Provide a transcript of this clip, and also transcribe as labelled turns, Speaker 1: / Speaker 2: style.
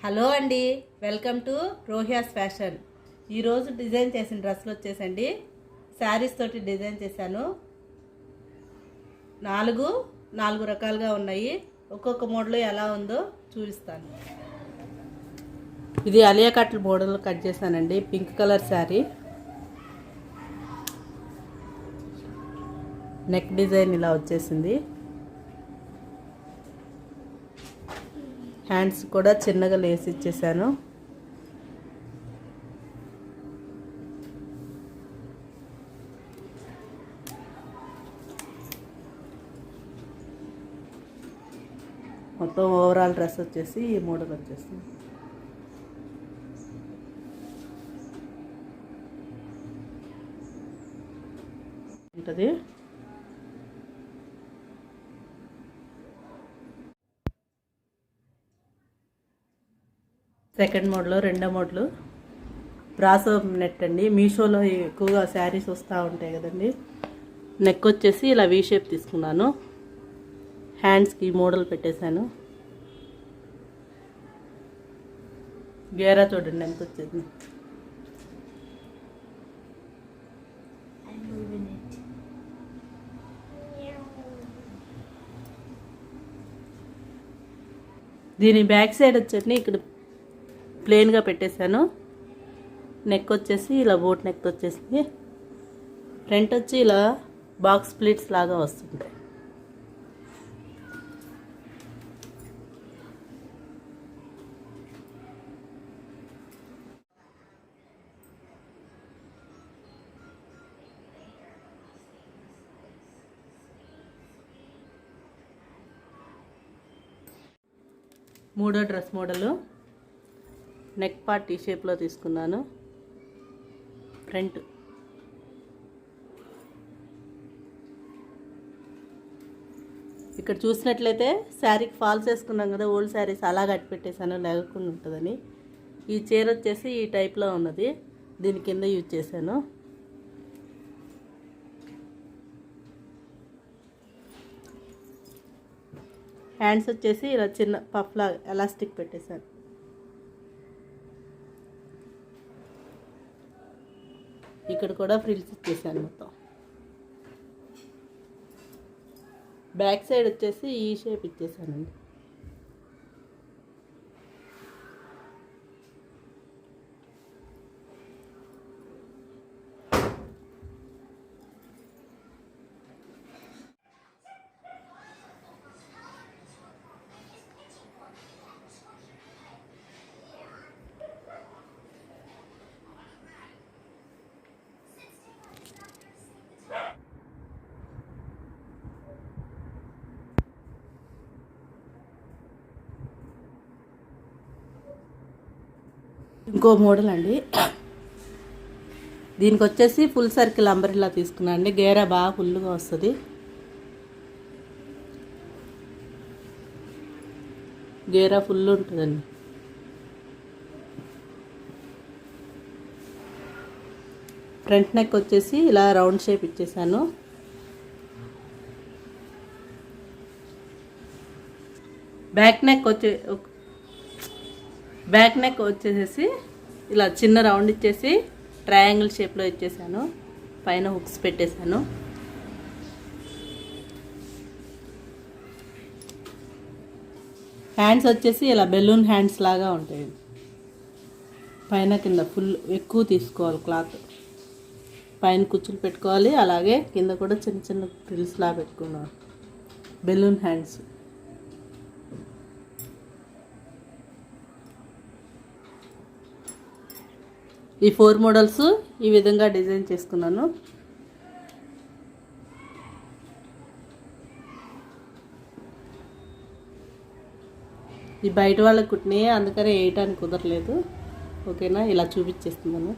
Speaker 1: Hello అండి, welcome to రోహియాస్ fashion. ఈరోజు design చేసిన డ్రెస్సులు వచ్చేసండి శారీస్ తోటి డిజైన్ చేశాను. నాలుగు రకాలుగా ఉన్నాయి. ఒక్కొక్క మోడల్ ఎలా ఉందో చూపిస్తాను. ఇది అలియా కట్ మోడల్ కట్ చేశానండి. Pink colour sari, neck design ఇలా వచ్చేసింది. హ్యాండ్స్ కూడా చిన్నగా లేసి ఇచ్చేసాను. మొత్తం ఓవరాల్ డ్రెస్ వచ్చేసి ఈ మోడల్ వచ్చేసింది. ఉంటుంది. సెకండ్ మోడల్, రెండో మోడల్ బ్రాసో నెట్ అండి. మీషోలో ఎక్కువగా శారీస్ వస్తూ ఉంటాయి కదండి. నెక్ వచ్చేసి ఇలా వీ షేప్ తీసుకున్నాను. హ్యాండ్స్కి మోడల్ పెట్టేశాను. గేరా చూడండి ఎంత వచ్చేది. దీని బ్యాక్ సైడ్ వచ్చేసి ఇక్కడ ప్లెయిన్గా పెట్టేశాను. నెక్ వచ్చేసి ఇలా బోట్ నెక్ వచ్చేసి, ఫ్రంట్ వచ్చి ఇలా బాక్స్ ప్లీట్స్ లాగా వస్తుంది. మూడో డ్రెస్ మోడలు నెక్ పార్ట్ ఈ షేప్లో తీసుకున్నాను. ఫ్రంట్ ఇక్కడ చూసినట్లయితే శారీకి ఫాల్స్ వేసుకున్నాం కదా, ఓల్డ్ శారీస్ అలా కట్టి పెట్టేశాను లేకుండా ఉంటుందని. ఈ చీర వచ్చేసి ఈ టైప్లో ఉన్నది, దీని కింద యూజ్ చేశాను. హ్యాండ్స్ వచ్చేసి ఇలా చిన్న పఫ్లా ఎలాస్టిక్ పెట్టేశాను. ఇక్కడ కూడా ఫ్రిల్స్ ఇచ్చేసాను మొత్తం. బ్యాక్ సైడ్ వచ్చేసి ఈ షేప్ ఇచ్చేసానండి. ఇంకో మోడల్ అండి. దీనికి వచ్చేసి ఫుల్ సర్కిల్ అంబ్రెల్లా తీసుకున్నాను అండి. గేరా బాగా ఫుల్గా వస్తుంది. గేరా ఫుల్ ఉంటుందండి. ఫ్రంట్ నెక్ వచ్చేసి ఇలా రౌండ్ షేప్ ఇచ్చేసాను. బ్యాక్ నెక్ వచ్చేసేసి ఇలా చిన్న రౌండ్ ఇచ్చేసి ట్రయాంగిల్ షేప్లో ఇచ్చేసాను. పైన హుక్స్ పెట్టేశాను. హ్యాండ్స్ వచ్చేసి ఇలా బెలూన్ హ్యాండ్స్ లాగా ఉంటాయి. పైన కింద ఫుల్ ఎక్కువ తీసుకోవాలి క్లాత్. పైన కుచ్చులు పెట్టుకోవాలి, అలాగే కింద కూడా చిన్న చిన్న ఫ్రిల్స్ లాగా పెట్టుకున్నాను. Balloon hands. ఈ 4 మోడల్స్ ఈ విధంగా డిజైన్ చేసుకున్నాను. ఈ బయట వాళ్ళకి కుట్టినాయి, అందుకనే వేయటానికి కుదరలేదు. ఓకేనా, ఇలా చూపించేస్తున్నాను.